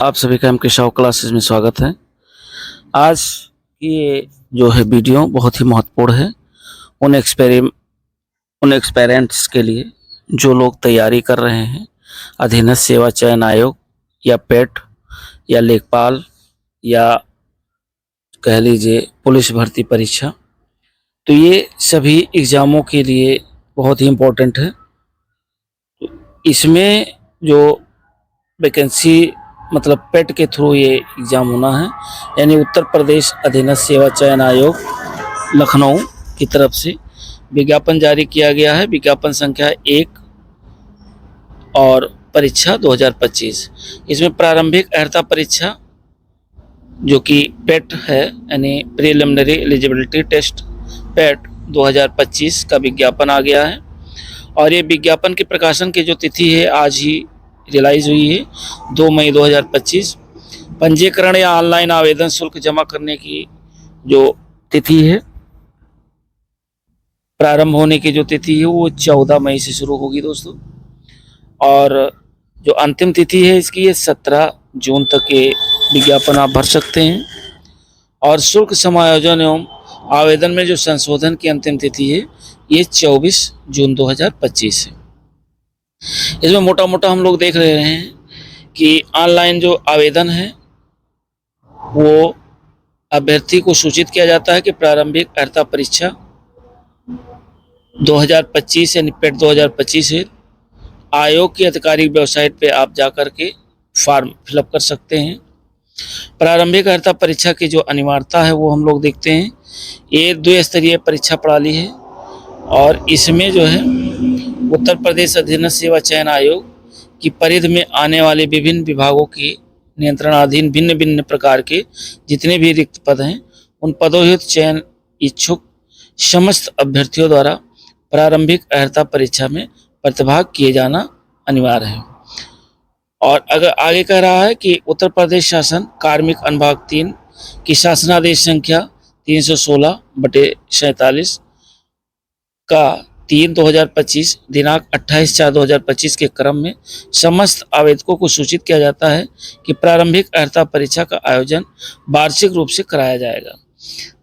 आप सभी का एमके शाह क्लासेस में स्वागत है। आज की ये जो है वीडियो बहुत ही महत्वपूर्ण है उन एक्सपेरेंट्स के लिए जो लोग तैयारी कर रहे हैं अधीनस्थ सेवा चयन आयोग या पेट या लेखपाल या कह लीजिए पुलिस भर्ती परीक्षा। तो ये सभी एग्ज़ामों के लिए बहुत ही इम्पोर्टेंट है। इसमें जो वैकेंसी मतलब पेट के थ्रू ये एग्ज़ाम होना है, यानी उत्तर प्रदेश अधीनस्थ सेवा चयन आयोग लखनऊ की तरफ से विज्ञापन जारी किया गया है। विज्ञापन संख्या 1 और परीक्षा 2025। इसमें प्रारंभिक अर्हता परीक्षा जो कि पेट है यानी प्रीलिमिनरी एलिजिबिलिटी टेस्ट पेट 2025 का विज्ञापन आ गया है। और ये विज्ञापन के प्रकाशन की जो तिथि है आज ही रिलाइज हुई है 2 मई 2025। पंजीकरण या ऑनलाइन आवेदन शुल्क जमा करने की जो तिथि है, प्रारंभ होने की जो तिथि है वो 14 मई से शुरू होगी दोस्तों। और जो अंतिम तिथि है इसकी ये 17 जून तक ये विज्ञापन आप भर सकते हैं। और शुल्क समायोजन एवं आवेदन में जो संशोधन की अंतिम तिथि है ये 24 जून 2025 है। इसमें मोटा मोटा हम लोग देख रहे हैं कि ऑनलाइन जो आवेदन है वो अभ्यर्थी को सूचित किया जाता है कि प्रारंभिक अर्हता परीक्षा 2025 यानी पेट 2025 है। आयोग की आधिकारिक वेबसाइट पे आप जाकर के फॉर्म फिलअप कर सकते हैं। प्रारंभिक अर्हता परीक्षा की जो अनिवार्यता है वो हम लोग देखते हैं। ये 2 स्तरीय परीक्षा प्रणाली है और इसमें जो है उत्तर प्रदेश अधीनस्थ सेवा चयन आयोग की परिधि में आने वाले विभिन्न विभागों की नियंत्रणाधीन भिन्न भिन्न प्रकार के जितने भी रिक्त पद हैं उन पदों हेतु चयन इच्छुक समस्त अभ्यर्थियों द्वारा प्रारंभिक अर्हता परीक्षा में प्रतिभाग किए जाना अनिवार्य है। और अगर आगे कह रहा है कि उत्तर प्रदेश शासन कार्मिक अनुभाग 3 की शासनादेश संख्या 316/47 का 3/2025 दिनांक 28/4/2025 के क्रम में समस्त आवेदकों को सूचित किया जाता है कि प्रारंभिक अर्हता परीक्षा का आयोजन वार्षिक रूप से कराया जाएगा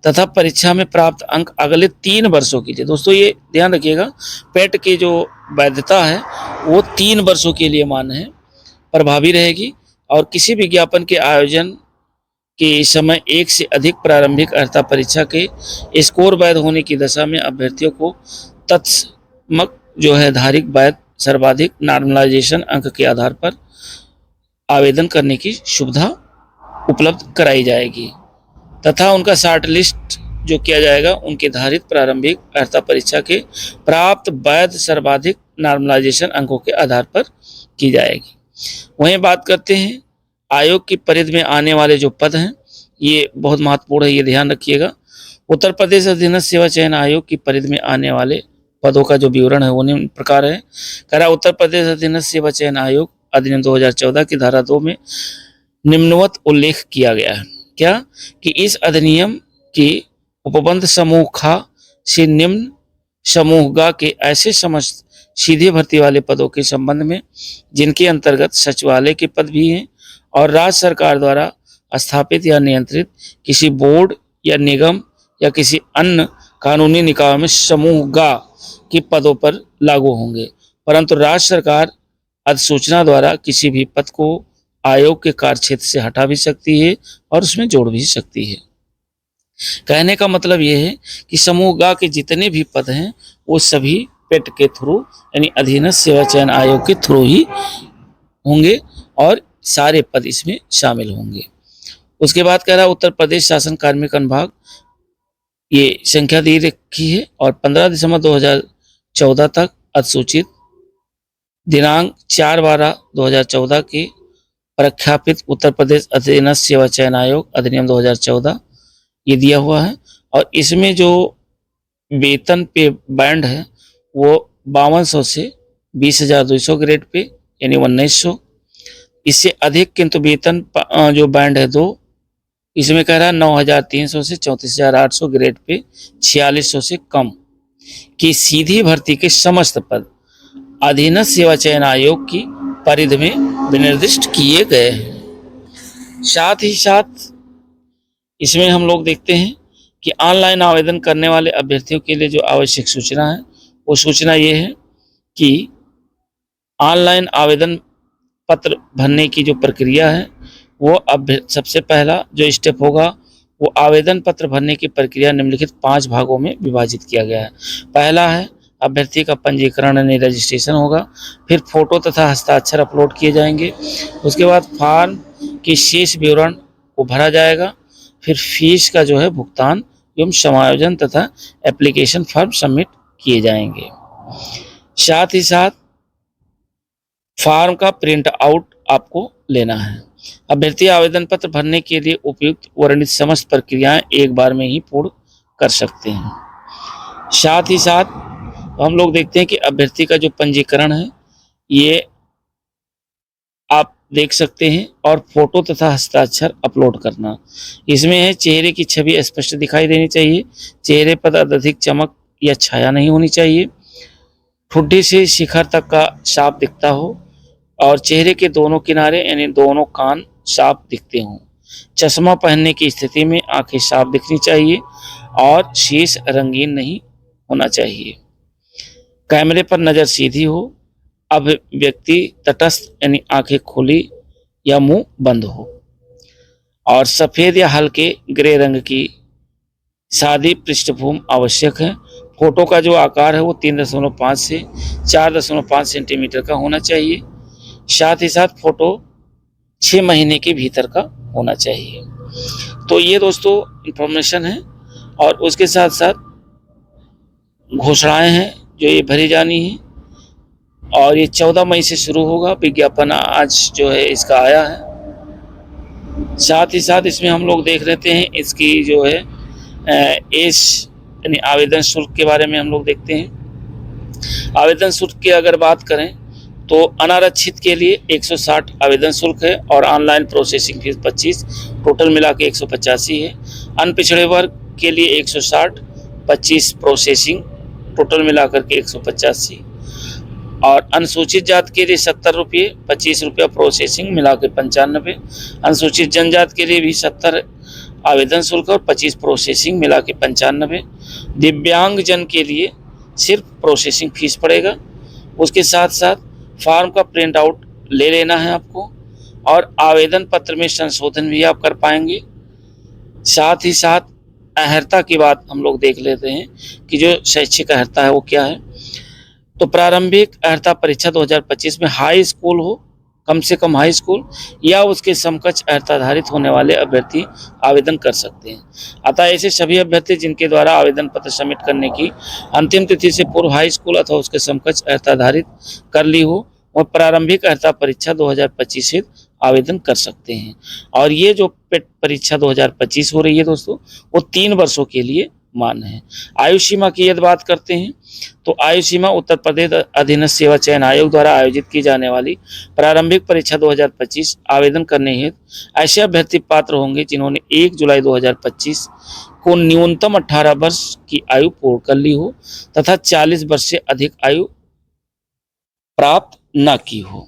तथा परीक्षा में प्राप्त अंक अगले 3 वर्षों के लिए, दोस्तों ये ध्यान रखिएगा, पेट की जो वैधता है वो 3 वर्षों के लिए मान्य है, प्रभावी रहेगी। और किसी विज्ञापन के आयोजन के समय 1 से अधिक प्रारंभिक अर्हता परीक्षा के स्कोर वैध होने की दशा में अभ्यर्थियों को तत्समक जो है धारिक वैध सर्वाधिक नॉर्मलाइजेशन अंक के आधार पर आवेदन करने की सुविधा उपलब्ध कराई जाएगी तथा उनका शॉर्ट लिस्ट जो किया जाएगा उनके धारित प्रारंभिक अर्हता परीक्षा के प्राप्त वैध सर्वाधिक नॉर्मलाइजेशन अंकों के आधार पर की जाएगी। वहीं बात करते हैं आयोग की परिधि में आने वाले जो पद हैं, ये बहुत महत्वपूर्ण है, ये ध्यान रखिएगा। उत्तर प्रदेश अधीनस्थ सेवा चयन आयोग की परिधि में आने वाले पदों का जो विवरण है वो निम्न प्रकार है। कह रहा उत्तर प्रदेश अधीनस्थ सेवा चयन आयोग अधिनियम 2014 की धारा 2 में निम्नवत उल्लेख किया गया है क्या कि इस अधिनियम की उपबंध समूह खा से निम्न समूह गा के ऐसे समस्त सीधे भर्ती वाले पदों के संबंध में जिनके अंतर्गत सचिवालय के पद भी हैं और राज्य सरकार द्वारा स्थापित या नियंत्रित किसी बोर्ड या निगम या किसी अन्य कानूनी निकाय में समूह गा के पदों पर लागू होंगे, परंतु राज्य सरकार अधिसूचना द्वारा किसी भी पद को आयोग के कार्यक्षेत्र से हटा भी सकती है और उसमें जोड़ भी सकती है। कहने का मतलब यह है कि समूह गा के जितने भी पद हैं वो सभी पेट के थ्रू यानी अधीनस्थ सेवा चयन आयोग के थ्रू ही होंगे और सारे पद इसमें शामिल होंगे। उसके बाद कह रहा उत्तर प्रदेश शासन कार्मिक अनुभाग ये संख्या दी रखी है और 15 दिसंबर 2014 तक अधिसूचित दिनांक 4/12/2014 के प्रख्यापित उत्तर प्रदेश अधीनस्थ सेवा चयन आयोग अधिनियम 2014 ये दिया हुआ है। और इसमें जो वेतन पे बैंड है वो 5200 से 20,200 ग्रेड पे यानी 1900। इससे अधिक किंतु वेतन जो बैंड है 2, इसमें कह रहा है 9,300 से 34,800 ग्रेड पे 4,600 से कम की सीधी भर्ती के समस्त पद अधीनस्थ सेवा चयन आयोग की परिधि में विनिर्दिष्ट किए गए हैं। साथ ही साथ इसमें हम लोग देखते हैं कि ऑनलाइन आवेदन करने वाले अभ्यर्थियों के लिए जो आवश्यक सूचना है, वो सूचना ये है कि ऑनलाइन आवेदन पत्र भरने की जो प्रक्रिया है, वो अब सबसे पहला जो स्टेप होगा, वो आवेदन पत्र भरने की प्रक्रिया निम्नलिखित 5 भागों में विभाजित किया गया है। पहला है अभ्यर्थी का पंजीकरण यानी रजिस्ट्रेशन होगा, फिर फोटो तथा हस्ताक्षर अपलोड किए जाएंगे, उसके बाद फॉर्म की शेष विवरण को भरा जाएगा, फिर फीस का जो है भुगतान एवं समायोजन तथा एप्लीकेशन फॉर्म सबमिट किए जाएंगे। साथ ही साथ फॉर्म का प्रिंट आउट आपको लेना है। अभ्यर्थी आवेदन पत्र भरने के लिए उपयुक्त वर्णित समस्त प्रक्रियाएं एक बार में ही पूर्ण कर सकते हैं। साथ ही साथ हम लोग देखते हैं कि अभ्यर्थी का जो पंजीकरण है, ये आप देख सकते हैं, और फोटो तथा हस्ताक्षर अपलोड करना। इसमें है चेहरे की छवि स्पष्ट दिखाई देनी चाहिए, चेहरे पर अत्यधिक चमक या छाया नहीं होनी चाहिए, ठुड्डी से शिखर तक का साफ दिखता हो, और चेहरे के दोनों किनारे यानी दोनों कान साफ दिखते हों। चश्मा पहनने की स्थिति में आंखें साफ दिखनी चाहिए और शीश रंगीन नहीं होना चाहिए। कैमरे पर नजर सीधी हो, अब व्यक्ति तटस्थ यानी आंखें खुली या मुंह बंद हो, और सफेद या हल्के ग्रे रंग की सादी पृष्ठभूमि आवश्यक है। फोटो का जो आकार है वो 3.5 से 4.5 सेंटीमीटर का होना चाहिए। साथ ही साथ फोटो 6 महीने के भीतर का होना चाहिए। तो ये दोस्तों इंफॉर्मेशन है, और उसके साथ साथ घोषणाएं हैं जो ये भरी जानी है, और ये 14 मई से शुरू होगा। विज्ञापन आज जो है इसका आया है। साथ ही साथ इसमें हम लोग देख लेते हैं इसकी जो है एज यानी आवेदन शुल्क के बारे में हम लोग देखते हैं। आवेदन शुल्क की अगर बात करें तो अनारक्षित के लिए 160 आवेदन शुल्क है, और ऑनलाइन प्रोसेसिंग फीस 25, टोटल मिला के 185 है। अनपिछड़े वर्ग के लिए 160, 25 प्रोसेसिंग, टोटल मिलाकर के 185, और अनुसूचित जाति के लिए 70 रुपये, 25 रुपया प्रोसेसिंग मिला के 95। अनुसूचित जनजाति के लिए भी 70 आवेदन शुल्क और 25 प्रोसेसिंग मिला के 95। दिव्यांग जन के लिए सिर्फ प्रोसेसिंग फीस पड़ेगा। उसके साथ साथ फॉर्म का प्रिंट आउट ले लेना है आपको, और आवेदन पत्र में संशोधन भी आप कर पाएंगे। साथ ही साथ अर्हता की बात हम लोग देख लेते हैं कि जो शैक्षिक अर्हता है वो क्या है। तो प्रारंभिक अर्हता परीक्षा 2025 में हाई स्कूल हो, कम से कम हाई स्कूल या उसके समकक्ष अर्हताधारित होने वाले अभ्यर्थी आवेदन कर सकते हैं। अतः ऐसे सभी अभ्यर्थी जिनके द्वारा आवेदन पत्र सबमिट करने की अंतिम तिथि से पूर्व हाई स्कूल अथवा उसके समकक्ष अर्हताधारित कर ली हो, वह प्रारंभिक अर्हता परीक्षा 2025 से आवेदन कर सकते हैं। और ये जो पेट परीक्षा 2025 हो रही है दोस्तों, वो 3 वर्षों के लिए मान्य है। आयु सीमा की यदि बात करते हैं तो आयु सीमा उत्तर प्रदेश अधीनस्थ सेवा चयन आयोग द्वारा आयोजित की जाने वाली प्रारंभिक परीक्षा 2025 आवेदन करने हेतु ऐसे अभ्यर्थी पात्र होंगे जिन्होंने 1 जुलाई 2025 को न्यूनतम 18 वर्ष की आयु पूर्ण कर ली हो तथा 40 वर्ष से अधिक आयु प्राप्त न की हो।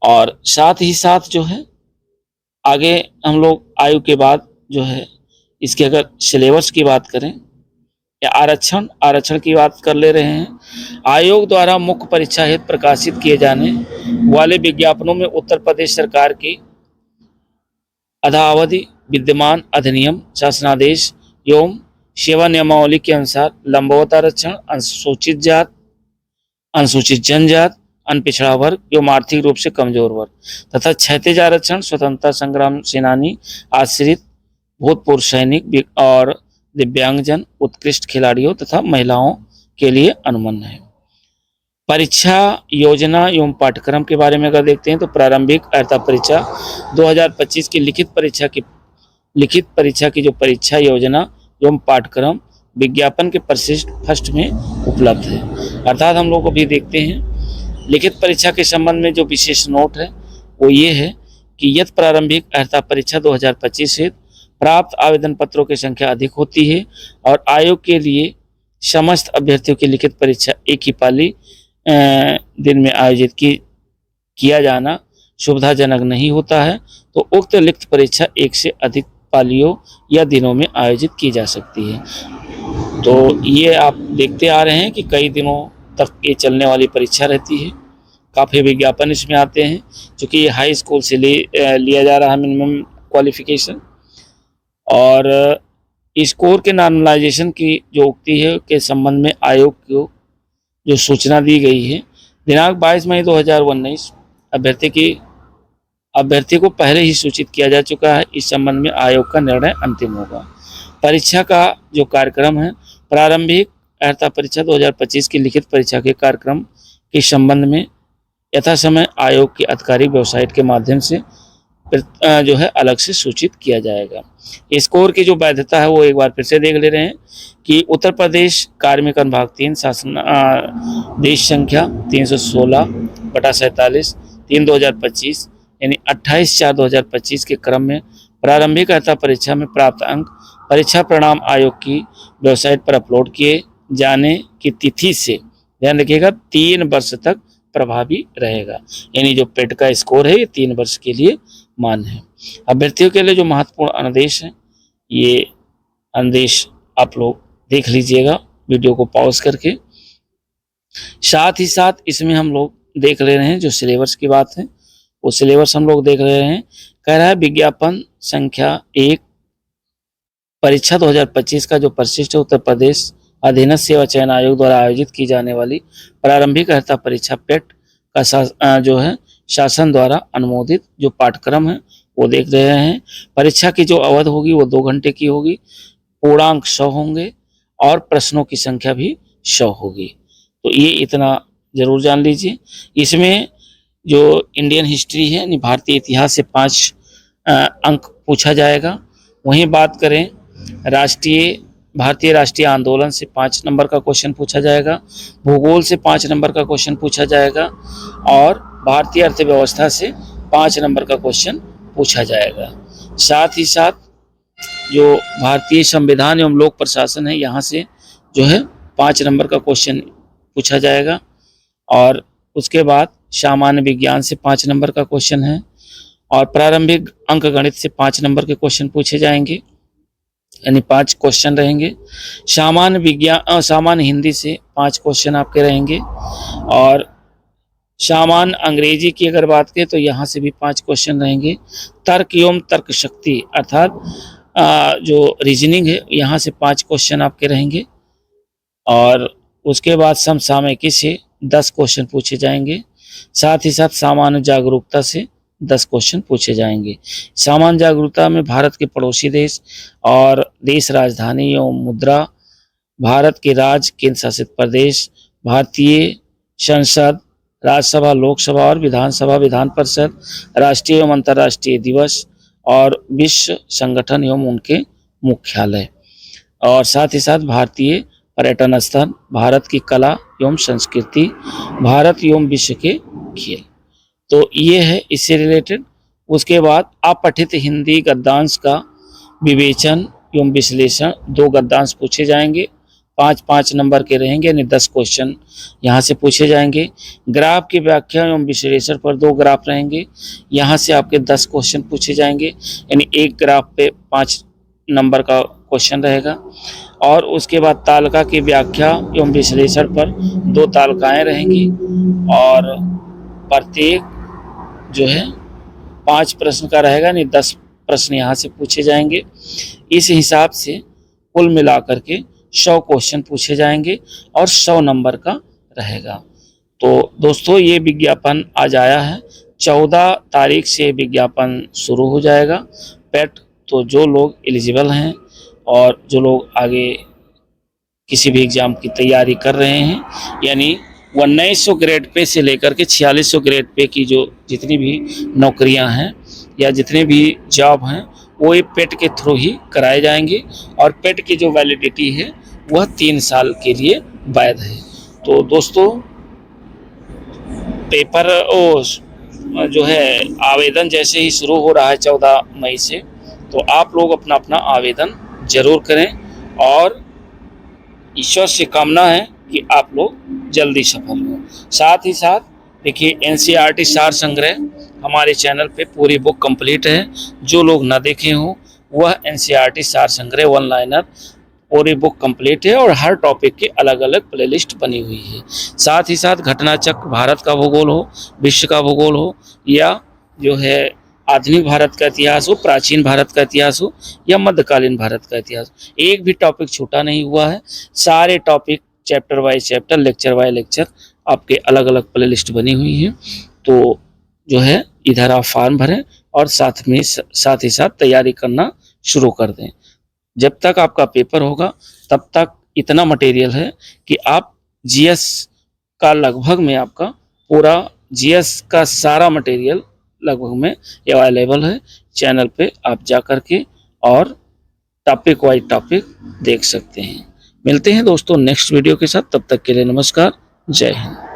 और साथ ही साथ जो है आगे हम लोग आयु के बाद जो है इसके अगर सिलेबस की बात करें या आरक्षण की बात कर ले रहे हैं। आयोग द्वारा मुख्य परीक्षा हेतु प्रकाशित किए जाने वाले विज्ञापनों में उत्तर प्रदेश सरकार की अद्यावधि विद्यमान अधिनियम, शासनादेश एवं सेवा नियमावली के अनुसार लंबवत आरक्षण, अनुसूचित जाति, अनुसूचित जनजाति, अनपिछड़ा वर्ग एवं आर्थिक रूप से कमजोर वर्ग तथा क्षैतिज आरक्षण स्वतंत्रता संग्राम सेनानी, आश्रित, भूतपूर्व सैनिक और दिव्यांगजन, उत्कृष्ट खिलाड़ियों तथा महिलाओं के लिए अनुमन्य है। परीक्षा योजना एवं पाठ्यक्रम के बारे में अगर देखते हैं तो प्रारंभिक अर्हता परीक्षा 2025 की लिखित परीक्षा की जो परीक्षा योजना एवं पाठ्यक्रम विज्ञापन के परिशिष्ट फर्स्ट में उपलब्ध है। अर्थात हम लोग अभी देखते हैं लिखित परीक्षा के संबंध में जो विशेष नोट है वो ये है कि यदि प्रारंभिक अर्हता परीक्षा 2025 से प्राप्त आवेदन पत्रों की संख्या अधिक होती है और आयोग के लिए समस्त अभ्यर्थियों की लिखित परीक्षा एक ही पाली दिन में आयोजित किया जाना सुविधाजनक नहीं होता है तो उक्त लिखित परीक्षा एक से अधिक पालियों या दिनों में आयोजित की जा सकती है। तो ये आप देखते आ रहे हैं कि कई दिनों तक ये चलने वाली परीक्षा रहती है। काफ़ी विज्ञापन इसमें आते हैं, चूँकि ये हाई स्कूल से लिया जा रहा है मिनिमम क्वालिफिकेशन। और स्कोर के नॉर्मलाइजेशन की जो उक्ति है के संबंध में आयोग को जो सूचना दी गई है, दिनांक 22 मई 2019 अभ्यर्थी को पहले ही सूचित किया जा चुका है। इस संबंध में आयोग का निर्णय अंतिम होगा। परीक्षा का जो कार्यक्रम है, प्रारंभिक अर्हता परीक्षा 2025 की लिखित परीक्षा के कार्यक्रम के संबंध में यथासमय आयोग की आधिकारिक वेबसाइट के माध्यम से जो है अलग से सूचित किया जाएगा। स्कोर की जो वैधता है वो एक बार फिर से देख ले रहे हैं कि उत्तर प्रदेश कार्मिक अनुभाग 3 शासन देश संख्या 316/47 3/2025 यानी 28/4/2025 के क्रम में प्रारंभिक अर्हता परीक्षा में प्राप्त अंक परीक्षा परिणाम आयोग की वेबसाइट पर अपलोड किए जाने की तिथि से, ध्यान रखिएगा, 3 वर्ष तक प्रभावी रहेगा। यानी जो पेट का स्कोर है ये 3 वर्ष के लिए मान्य है। अभ्यर्थियों के लिए जो महत्वपूर्ण अनुदेश है, ये अनुदेश आप लोग देख लीजिएगा वीडियो को पॉज करके। साथ ही साथ इसमें हम लोग देख ले रहे हैं जो सिलेबस की बात है, वो सिलेबस हम लोग देख रहे हैं। कह रहा है विज्ञापन संख्या 1 परीक्षा 2025 का जो परिशिष्ट उत्तर प्रदेश अधीनस्थ सेवा चयन आयोग द्वारा आयोजित की जाने वाली प्रारंभिक अर्हता परीक्षा पेट का जो है शासन द्वारा अनुमोदित जो पाठ्यक्रम है वो देख रहे हैं। परीक्षा की जो अवधि होगी वो 2 घंटे की होगी, पूर्णांक 100 होंगे और प्रश्नों की संख्या भी 100 होगी। तो ये इतना जरूर जान लीजिए। इसमें जो इंडियन हिस्ट्री है यानी भारतीय इतिहास से 5 अंक पूछा जाएगा। वहीं बात करें भारतीय राष्ट्रीय आंदोलन से 5 नंबर का क्वेश्चन पूछा जाएगा, भूगोल से 5 नंबर का क्वेश्चन पूछा जाएगा और भारतीय अर्थव्यवस्था से 5 नंबर का क्वेश्चन पूछा जाएगा। साथ ही साथ जो भारतीय संविधान एवं लोक प्रशासन है यहाँ से जो है 5 नंबर का क्वेश्चन पूछा जाएगा और उसके बाद सामान्य विज्ञान से 5 नंबर का क्वेश्चन है और प्रारंभिक अंक गणित से 5 नंबर के क्वेश्चन पूछे जाएंगे, यानी 5 क्वेश्चन रहेंगे। सामान्य हिंदी से 5 क्वेश्चन आपके रहेंगे और सामान्य अंग्रेजी की अगर बात करें तो यहाँ से भी 5 क्वेश्चन रहेंगे। तर्क एवं तर्क शक्ति अर्थात जो रीजनिंग है यहाँ से 5 क्वेश्चन आपके रहेंगे और उसके बाद समसामयिकी से 10 क्वेश्चन पूछे जाएंगे। साथ ही साथ सामान्य जागरूकता से 10 क्वेश्चन पूछे जाएंगे। सामान्य जागरूकता में भारत के पड़ोसी देश और देश राजधानी एवं मुद्रा, भारत के राज्य केंद्र शासित प्रदेश, भारतीय संसद, राज्यसभा, लोकसभा और विधानसभा, विधान परिषद, राष्ट्रीय एवं अंतर्राष्ट्रीय दिवस और विश्व संगठन एवं उनके मुख्यालय और साथ ही साथ भारतीय पर्यटन स्थल, भारत की कला एवं संस्कृति, भारत एवं विश्व के खेल। तो ये है इससे रिलेटेड। उसके बाद अपठित हिंदी गद्यांश का विवेचन एवं विश्लेषण 2 गद्यांश पूछे जाएंगे, 5-5 नंबर के रहेंगे यानी 10 क्वेश्चन यहाँ से पूछे जाएंगे। ग्राफ की व्याख्या एवं विश्लेषण पर 2 ग्राफ रहेंगे, यहाँ से आपके 10 क्वेश्चन पूछे जाएंगे यानी एक ग्राफ पे 5 नंबर का क्वेश्चन रहेगा। और उसके बाद तालिका की व्याख्या एवं विश्लेषण पर 2 तालिकाएं रहेंगी और प्रत्येक जो है 5 प्रश्न का रहेगा, नहीं 10 प्रश्न यहाँ से पूछे जाएंगे। इस हिसाब से कुल मिलाकर के 100 क्वेश्चन पूछे जाएंगे और 100 नंबर का रहेगा। तो दोस्तों ये विज्ञापन आज आया है, 14 तारीख से विज्ञापन शुरू हो जाएगा पेट। तो जो लोग एलिजिबल हैं और जो लोग आगे किसी भी एग्ज़ाम की तैयारी कर रहे हैं यानी 1900 ग्रेड पे से लेकर के 4600 ग्रेड पे की जो जितनी भी नौकरियां हैं या जितने भी जॉब हैं वो ये पेट के थ्रू ही कराए जाएंगे और पेट की जो वैलिडिटी है वह 3 साल के लिए वैध है। तो दोस्तों पेपर जो है आवेदन जैसे ही शुरू हो रहा है 14 मई से, तो आप लोग अपना अपना आवेदन जरूर करें और ईश्वर से कामना है कि आप लोग जल्दी सफल हो। साथ ही साथ देखिए एनसीईआरटी सार संग्रह हमारे चैनल पे पूरी बुक कंप्लीट है। जो लोग ना देखे हों वह एनसीईआरटी सार संग्रह वन लाइनर पूरी बुक कंप्लीट है और हर टॉपिक की अलग अलग प्लेलिस्ट बनी हुई है। साथ ही साथ घटना चक्र, भारत का भूगोल हो, विश्व का भूगोल हो, या जो है आधुनिक भारत का इतिहास हो, प्राचीन भारत का इतिहास हो, या मध्यकालीन भारत का इतिहास, एक भी टॉपिक छूटा नहीं हुआ है। सारे topic chapter wise chapter, lecture wise lecture आपके अलग अलग प्लेलिस्ट बनी हुई है। तो जो है इधर आप फॉर्म भरें और साथ ही साथ तैयारी करना शुरू कर दें। जब तक आपका पेपर होगा तब तक इतना मटेरियल है कि आप जीएस का लगभग में आपका पूरा जीएस का सारा मटेरियल लगभग में अवेलेबल है। चैनल पे आप जा कर के और टॉपिक वाइज टॉपिक देख सकते हैं। मिलते हैं दोस्तों नेक्स्ट वीडियो के साथ, तब तक के लिए नमस्कार, जय हिंद।